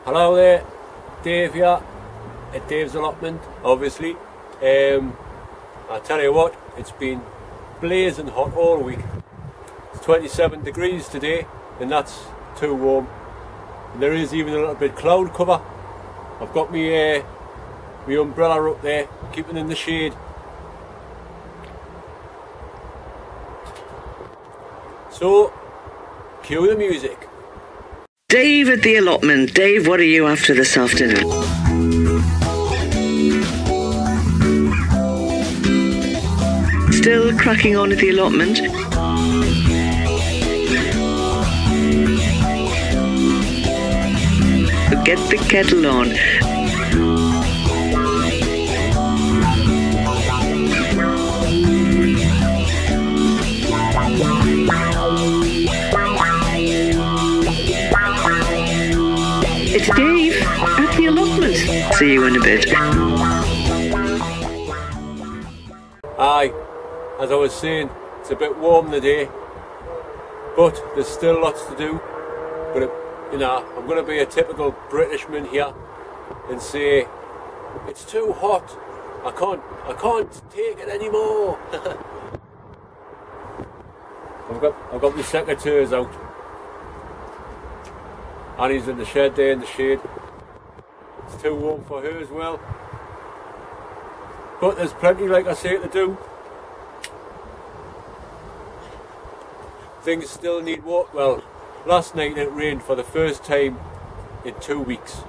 Hello there, Dave here at Dave's Allotment, obviously. I tell you what, it's been blazing hot all week. It's 27 degrees today, and that's too warm. And there is even a little bit cloud cover. I've got my umbrella up there, keeping in the shade. So, cue the music. Dave at the Allotment. Dave, what are you after this afternoon? Still cracking on at the Allotment? Get the kettle on. It's Dave at the Allotment. See you in a bit. Aye, as I was saying, it's a bit warm today, but there's still lots to do. But you know, I'm going to be a typical Britishman here and say it's too hot. I can't take it anymore. I've got my secateurs out. Annie's in the shed there in the shade. It's too warm for her as well. But there's plenty, like I say, to do. Things still need water. Well, last night it rained for the first time in 2 weeks.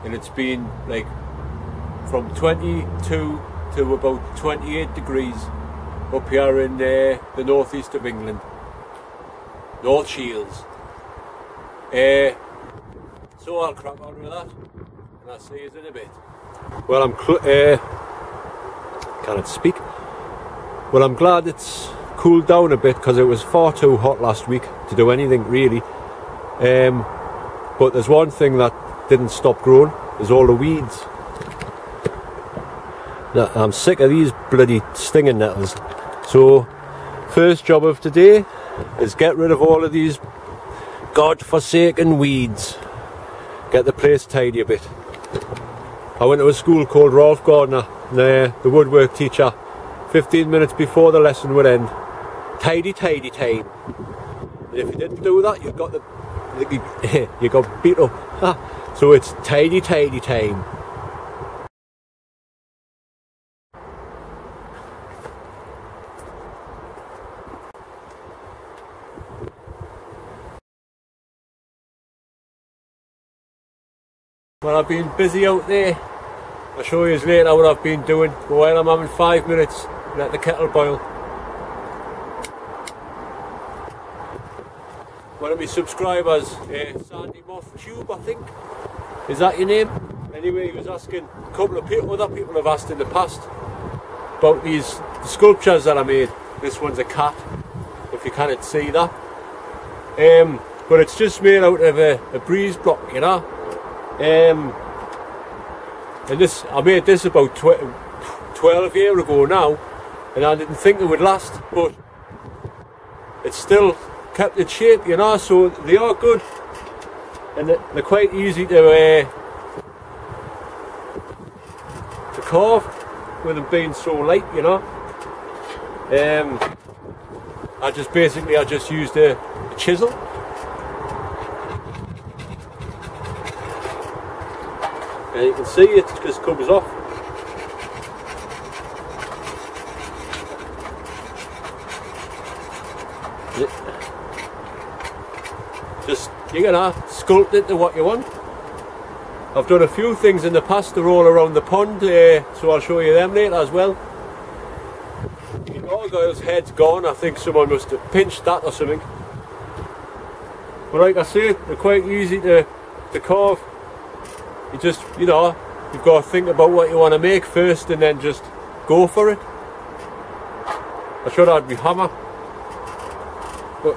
And it's been like from 22 to about 28 degrees up here in the northeast of England. North Shields. So I'll crack on with that, and I'll see you in a bit. Well, can't speak. Well, I'm glad it's cooled down a bit because it was far too hot last week to do anything really. But there's one thing that didn't stop growing, is all the weeds. Now, I'm sick of these bloody stinging nettles. So, first job of today is get rid of all of these God-forsaken weeds. Get the place tidy a bit. I went to a school called Rolf Gardner, the woodwork teacher, 15 minutes before the lesson would end. Tidy time. And if you didn't do that, you got beat up. So it's tidy time. Well, I've been busy out there. I'll show you later what I've been doing. But while I'm having 5 minutes, let the kettle boil. One of my subscribers, Sandy Moth Tube, I think. Is that your name? Anyway, he was asking, a couple of people, other people have asked in the past about these sculptures that I made. This one's a cat, if you can't see that. But it's just made out of a breeze block, you know. And this, I made this about 12 years ago now, and I didn't think it would last, but it's still kept its shape, you know, so they are good, and they're quite easy to carve with them being so light, you know. I just used a chisel. And you can see it just comes off. Just, you can sculpt it to what you want. I've done a few things in the past, they're all around the pond, so I'll show you them later as well. The gargoyle's head's gone, I think someone must have pinched that or something. But like I say, they're quite easy to carve. You just, you know, you've got to think about what you want to make first and then just go for it. I should have my hammer, but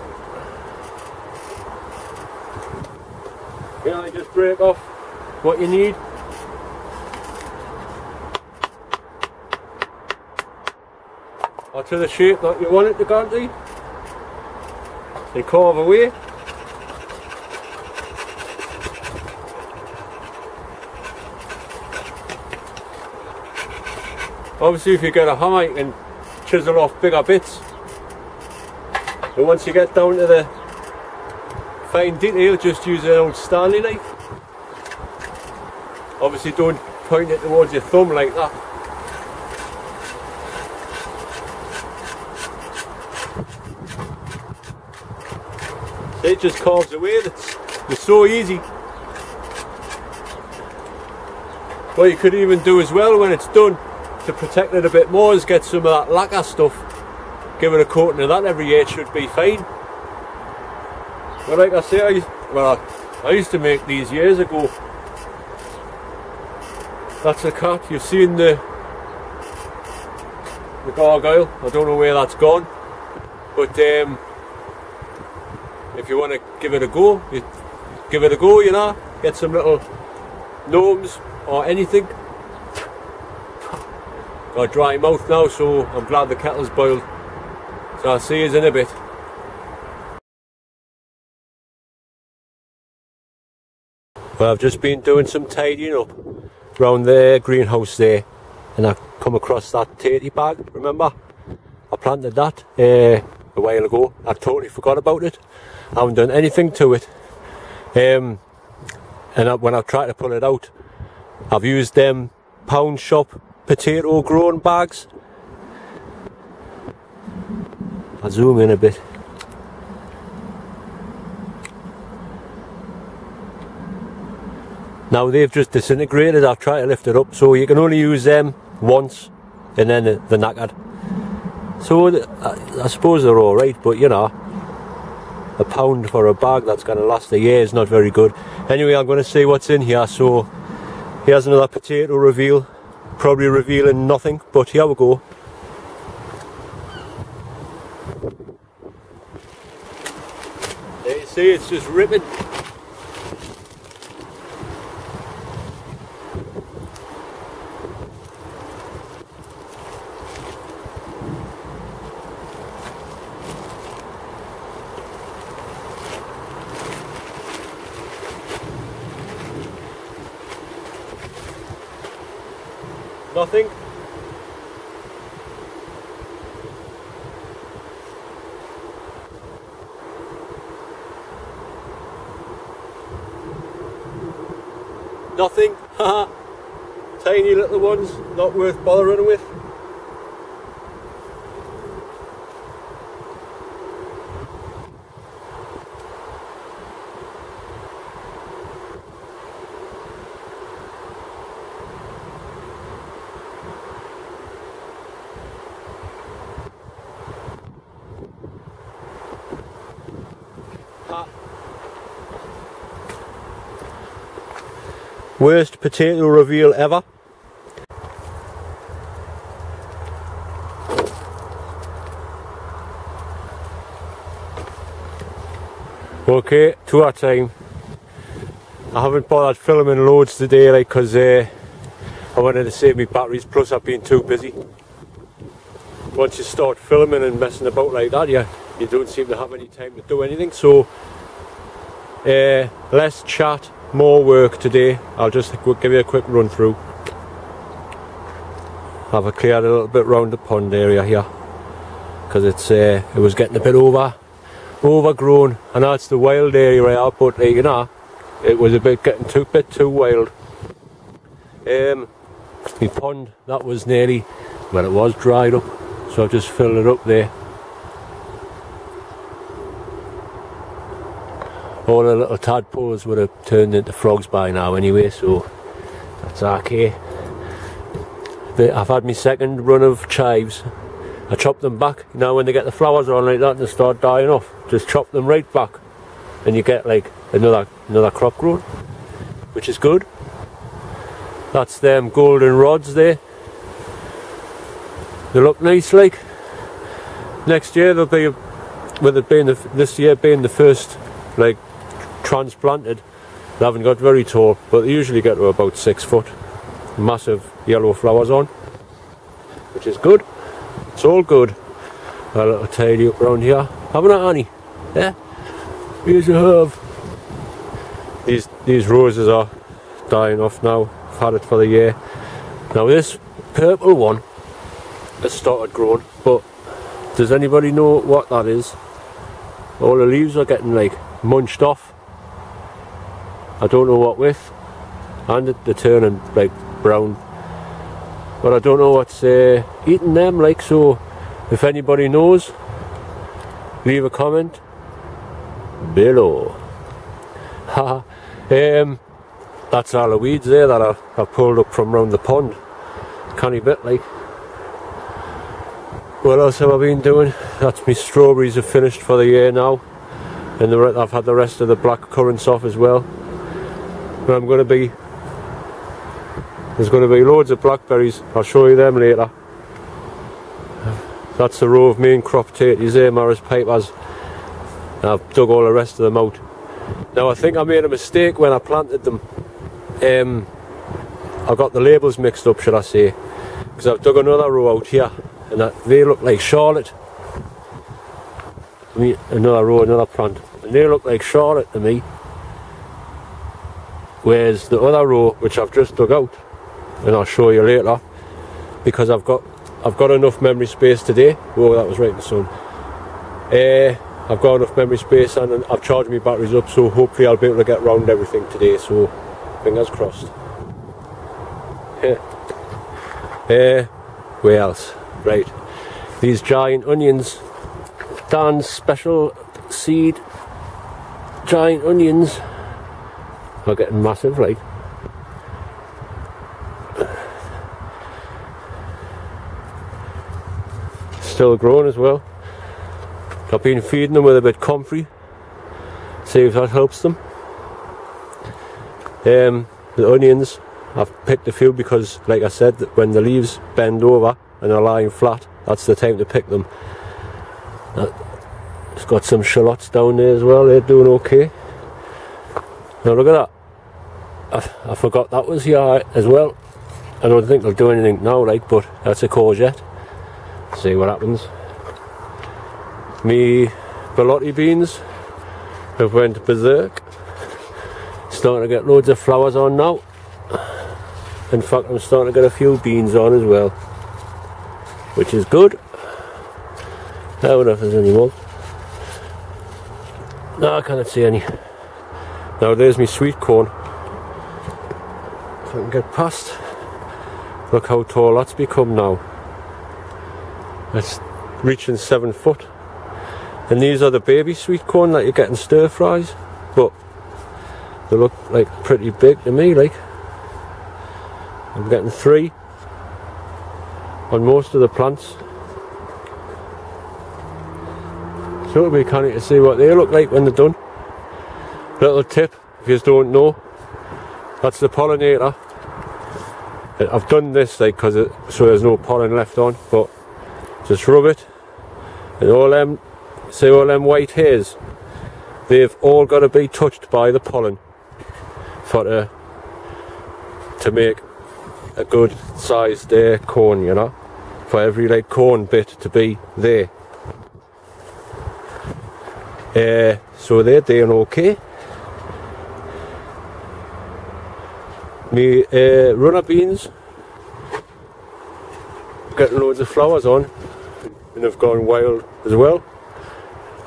you know, you just break off what you need. Or to the shape that you want it to go to. Then carve away. Obviously if you get a hammer you can chisel off bigger bits, but once you get down to the fine detail just use an old Stanley knife. Obviously don't point it towards your thumb like that. So it just carves away, it's so easy. What you could even do as well when it's done to protect it a bit more is get some of that lacquer stuff, give it a coating of that every year, it should be fine. But like I say, I used to make these years ago. That's a cat, you've seen the gargoyle, I don't know where that's gone, but if you want to give it a go, you know, get some little gnomes or anything. Got a dry mouth now, so I'm glad the kettle's boiled. So I'll see you in a bit. Well, I've just been doing some tidying up around the greenhouse there, and I come across that tatey bag. Remember, I planted that a while ago. I totally forgot about it. I haven't done anything to it. And when I've tried to pull it out, I've used them pound shop potato grown bags. I'll zoom in a bit. Now they've just disintegrated. I've tried to lift it up, so you can only use them once and then they're knackered. So I suppose they're alright, but you know, £1 for a bag that's going to last a year is not very good. Anyway, I'm going to see what's in here. So here's another potato reveal, probably revealing nothing, but here we go. There you see, it's just ripping. Nothing. Nothing. Haha. Tiny little ones, not worth bothering with. Worst potato reveal ever. Okay, to our time. I haven't bothered filming loads today, like, because I wanted to save me batteries, plus I've been too busy. Once you start filming and messing about like that, you don't seem to have any time to do anything. So less chat, more work today. I'll just give you a quick run through. Have cleared a little bit round the pond area here because it was getting a bit overgrown. I know it's the wild area here, but you know, it was getting a bit too wild. My pond, that was nearly, well, it was dried up, so I've just filled it up there. All the little tadpoles would have turned into frogs by now anyway, so that's okay. I've had my second run of chives. I chop them back, you know, when they get the flowers on like that and they start dying off, just chop them right back and you get like another crop growing, which is good. That's them golden rods there. They look nice, like. Next year they'll be, with it being this year being the first like transplanted, they haven't got very tall, but they usually get to about 6 foot. Massive yellow flowers on, which is good. It's all good. A little tidy up around here, haven't I, Annie? Yeah. Here's a herb. These roses are dying off now. I've had it for the year. Now this purple one, has started growing, but does anybody know what that is? All the leaves are getting like munched off. I don't know what with, and they're turning like brown, but I don't know what's eating them like. So if anybody knows, leave a comment below. That's all the weeds there that I pulled up from round the pond. Canny bit like. What else have I been doing? That's my strawberries are finished for the year now, and I've had the rest of the black currants off as well. But there's going to be loads of blackberries. I'll show you them later. That's the row of main crop potatoes there, Morris Pipers. I've dug all the rest of them out. Now I think I made a mistake when I planted them. I got the labels mixed up, should I say, because I've dug another row out here, and they look like Charlotte. I mean, another row, another plant, and they look like Charlotte to me. Whereas the other row, which I've just dug out, and I'll show you later, because I've got enough memory space today. Whoa, that was right in the sun. I've got enough memory space, and I've charged my batteries up, so hopefully I'll be able to get round everything today, so fingers crossed. Where else? Right, these giant onions, Dan's special seed giant onions, are getting massive like. Still growing as well. I've been feeding them with a bit of comfrey, see if that helps them. The onions, I've picked a few because, like I said, that when the leaves bend over and are lying flat, that's the time to pick them. It's got some shallots down there as well, they're doing okay. Now look at that, I forgot that was here as well. I don't think they'll do anything now like, but that's a courgette. See what happens. Me Allotment beans have went berserk. Starting to get loads of flowers on now. In fact, I'm starting to get a few beans on as well, which is good. I don't know if there's any more. No, I can't see any. Now there's my sweet corn. If I can get past. Look how tall that's become now. It's reaching 7 foot. And these are the baby sweet corn that you get in stir fries, but they look like pretty big to me like. I'm getting 3 on most of the plants. So it'll be canny to see what they look like when they're done. Little tip, if you don't know, that's the pollinator. I've done this like so there's no pollen left on, but just rub it, and all them white hairs, they've all got to be touched by the pollen for to make a good sized cone, you know, for every like cone bit to be there. So they're doing okay. Me runner beans getting loads of flowers on, and have gone wild as well,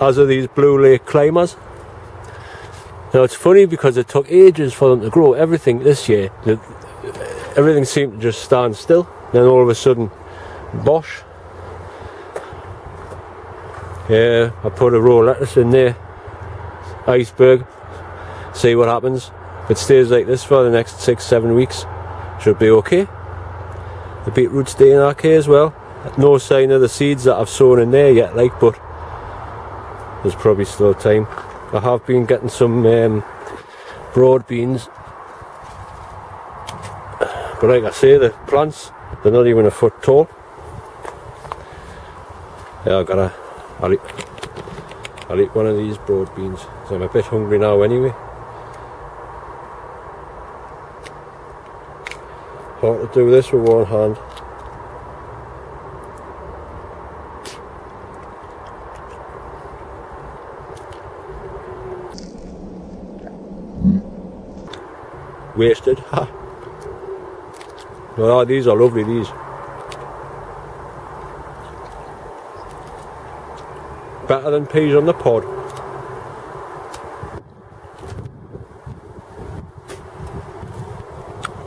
as are these blue lake climbers. Now it's funny because it took ages for them to grow. Everything this year, everything seemed to just stand still, then all of a sudden, bosh. Yeah, I put a row of lettuce in there, iceberg, see what happens. If it stays like this for the next 6-7 weeks, should be okay. The beetroot's staying okay as well. No sign of the seeds that I've sown in there yet, like, but there's probably still time. I have been getting some broad beans, but like I say, the plants, they're not even a foot tall. Yeah, I'll eat one of these broad beans, so I'm a bit hungry now anyway. Hard to do this with one hand. Wasted. Ha. Well, these are lovely, these. Better than peas on the pod.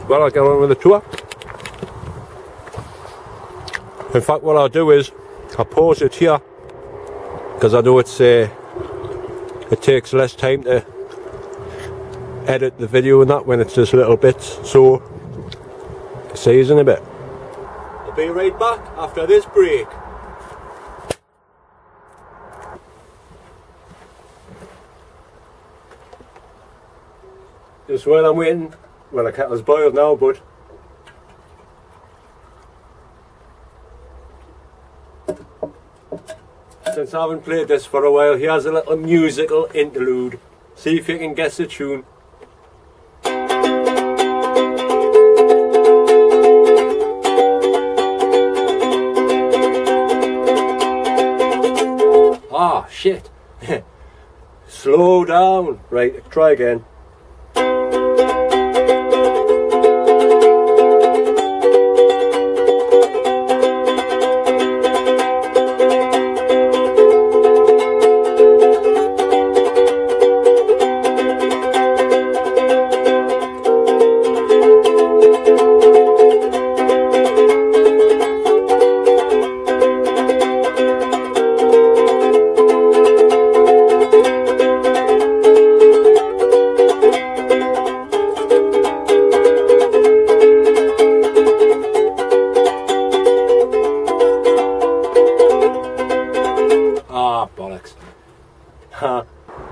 Well, I'll get on with the tour. In fact, what I'll do is I'll pause it here because I know it takes less time to edit the video and that when it's just little bits. So, see you in a bit. I'll be right back after this break. Just while I'm waiting, well, the kettle's boiled now, but since I haven't played this for a while, here's a little musical interlude. See if you can guess the tune. Ah, shit. Slow down. Right, try again.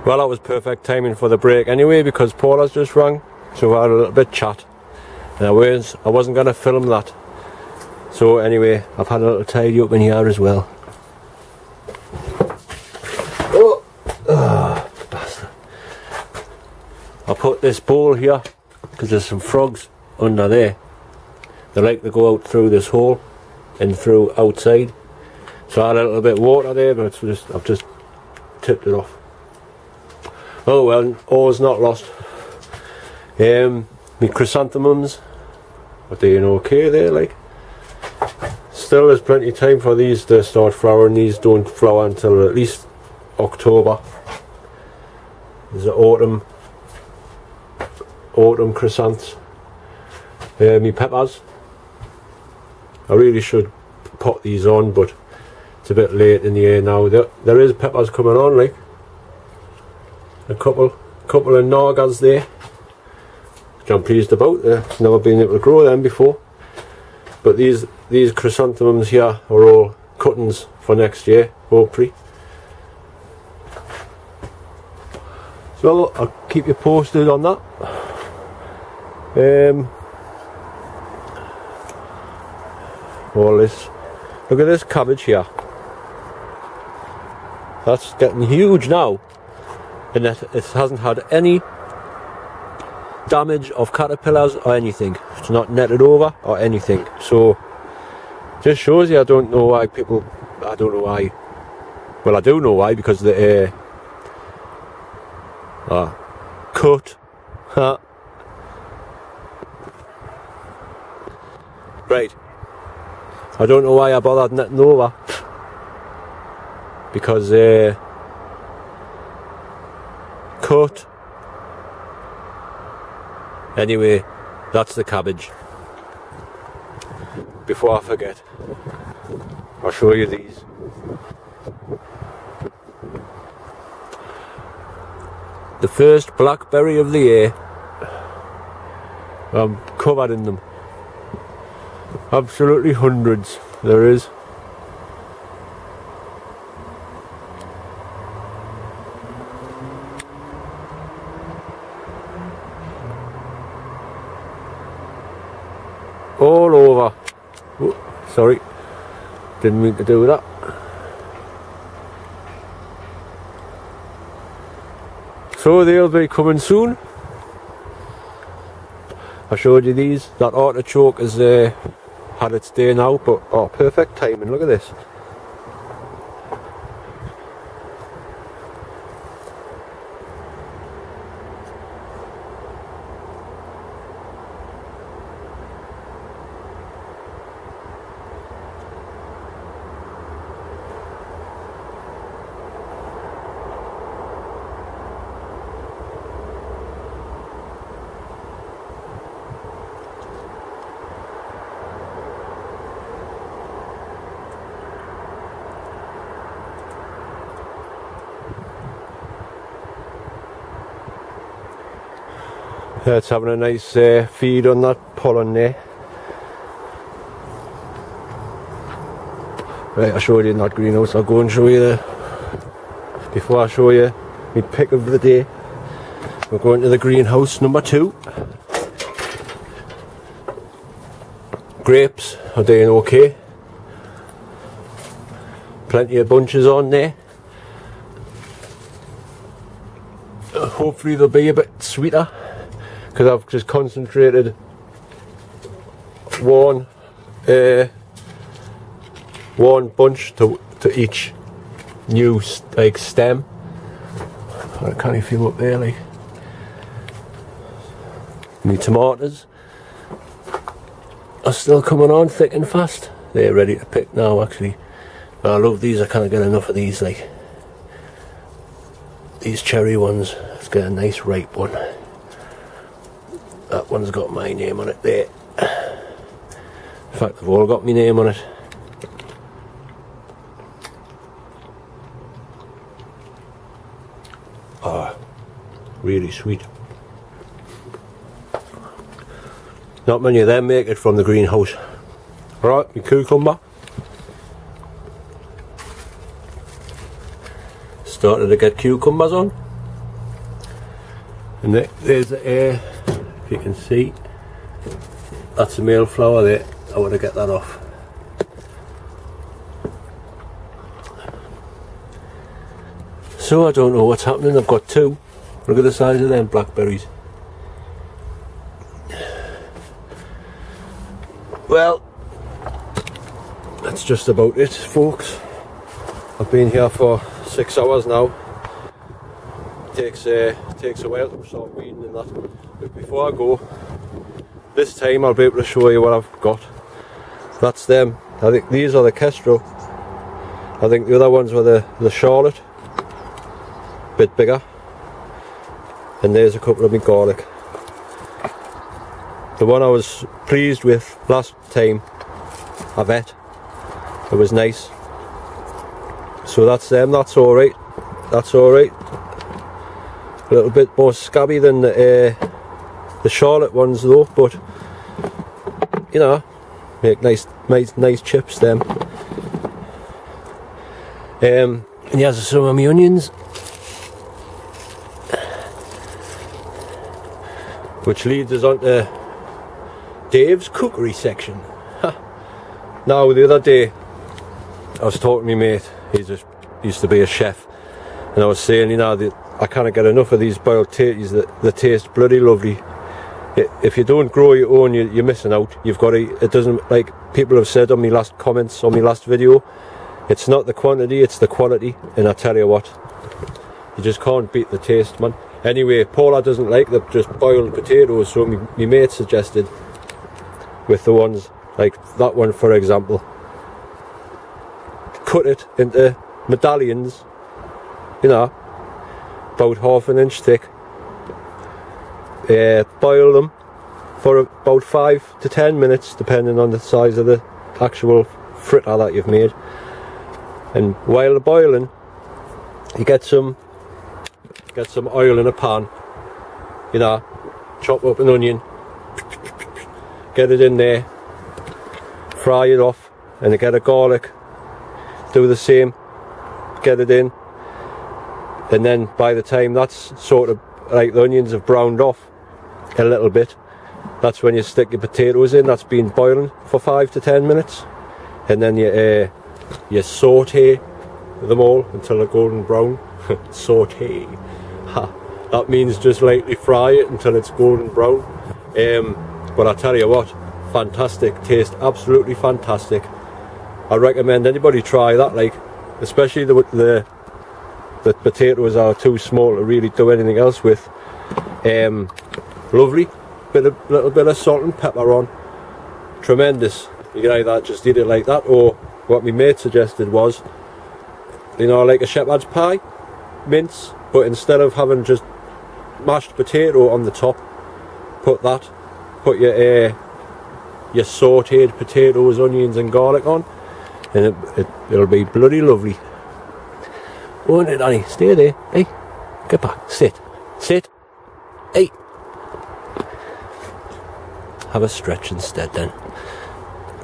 Well, that was perfect timing for the break anyway, because Paula's just rang, so we had a little bit chat. And I wasn't going to film that. So anyway, I've had a little tidy up in here as well. Oh, bastard. I'll put this bowl here because there's some frogs under there. They like to go out through this hole and through outside. So I had a little bit of water there, but I've just tipped it off. Oh well, all's not lost. My chrysanthemums are doing okay there, like. Still there's plenty of time for these to start flowering. These don't flower until at least October. There's the autumn chrysanths. My peppers. I really should pot these on, but it's a bit late in the year now. There is peppers coming on, like. A couple of Nagas there, which I'm pleased about. I've never been able to grow them before. But these chrysanthemums here are all cuttings for next year, hopefully. So I'll keep you posted on that. All this. Look at this cabbage here. That's getting huge now. And it hasn't had any damage of caterpillars or anything. It's not netted over or anything. So just shows you, I don't know why people, I don't know why, well I do know why, because the cut. Right, I don't know why I bothered netting over, because cut. Anyway, that's the cabbage. Before I forget, I'll show you these. The first blackberry of the year. I'm covered in them. Absolutely hundreds there is. All over. Oh, sorry, didn't mean to do that. So they'll be coming soon. I showed you these. That artichoke has had its day now, but oh, perfect timing. Look at this. It's having a nice feed on that pollen there. Right, I showed you in that greenhouse. I'll go and show you the, before I show you my pick of the day. We're going to the greenhouse number 2. Grapes are doing okay. Plenty of bunches on there. Hopefully they'll be a bit sweeter, because I've just concentrated one bunch to each new like stem. I can't even feel up there like. My tomatoes are still coming on thick and fast. They're ready to pick now actually. But I love these, I can't get enough of these, like these cherry ones. Let's get a nice ripe one. That one's got my name on it there. In fact, they've all got my name on it. Ah, really sweet. Not many of them make it from the greenhouse. Right, my cucumber. Started to get cucumbers on. And there's the air, if you can see. That's a male flower there. I want to get that off. So I don't know what's happening. I've got 2. Look at the size of them blackberries. Well, that's just about it, folks. I've been here for 6 hours now. Takes a while to start weeding and that. But before I go, this time I'll be able to show you what I've got. That's them. I think these are the Kestrel. I think the other ones were the Charlotte. Bit bigger. And there's a couple of my garlic. The one I was pleased with last time I've ate. It was nice. So that's them, that's alright. That's alright. A little bit more scabby than the Charlotte ones though, but you know, make nice chips them. And here's some of my onions, which leads us on to Dave's cookery section. Now the other day I was talking to my mate, he just used to be a chef, and I was saying, you know, that I can't get enough of these boiled tatties, that they taste bloody lovely. If you don't grow your own, you're missing out. You've got to, it doesn't, like people have said on my last comments, on my last video, it's not the quantity, it's the quality, and I tell you what, you just can't beat the taste, man. Anyway, Paula doesn't like the just boiled potatoes, so my mate suggested with the ones like that one, for example, cut it into medallions, you know, about ½ an inch thick. Boil them for about 5 to 10 minutes, depending on the size of the actual fritter that you've made. And while they're boiling, you get some oil in a pan, you know, chop up an onion, get it in there, fry it off, and you get a garlic, do the same, get it in, and then by the time that's sort of like the onions have browned off a little bit, that's when you stick your potatoes in. That's been boiling for 5 to 10 minutes, and then you saute them all until they're golden brown. Saute, that means just lightly fry it until it's golden brown. But I tell you what, fantastic taste, absolutely fantastic. I recommend anybody try that, like, especially the potatoes are too small to really do anything else with. Lovely, little bit of salt and pepper on, tremendous. You can either just eat it like that, or what my mate suggested was, you know, like a shepherd's pie, mince, but instead of having just mashed potato on the top, put your sautéed potatoes, onions and garlic on, and it'll be bloody lovely. Won't it, Annie? Stay there. Hey, get back. Sit. Sit. Hey. have a stretch instead then.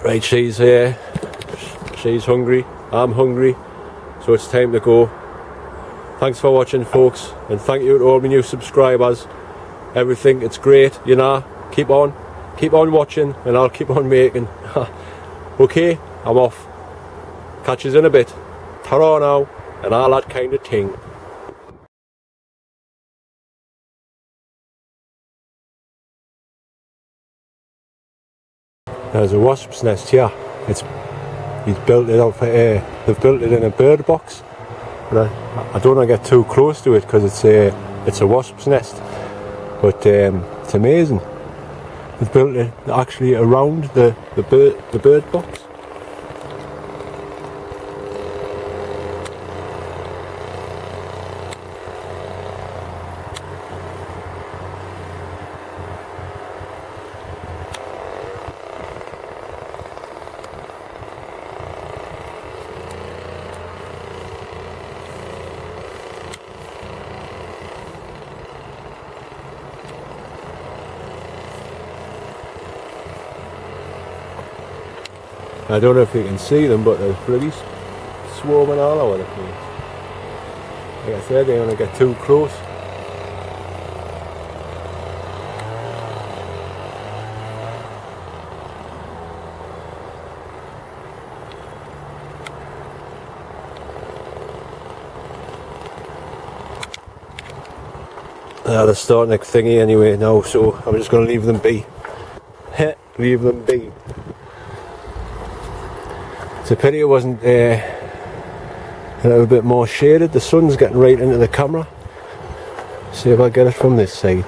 Right, she's hungry, I'm hungry, so it's time to go. Thanks for watching, folks, and thank you to all my new subscribers. Everything, it's great, you know. Keep on watching, and I'll keep on making. Okay, I'm off. Catch us in a bit. Ta-ra now, and all that kind of thing. There's a wasp's nest here. He's built it out for air. They've built it in a bird box. But I don't want to get too close to it because it's a wasp's nest. But it's amazing. They've built it actually around the bird box. I don't know if you can see them, but they're bloody swarming all over the place. Like I said, they don't want to get too close. They're starting a thingy anyway now, so I'm just going to leave them be. Leave them be. It's a pity it wasn't a little bit more shaded. The sun's getting right into the camera. See if I get it from this side.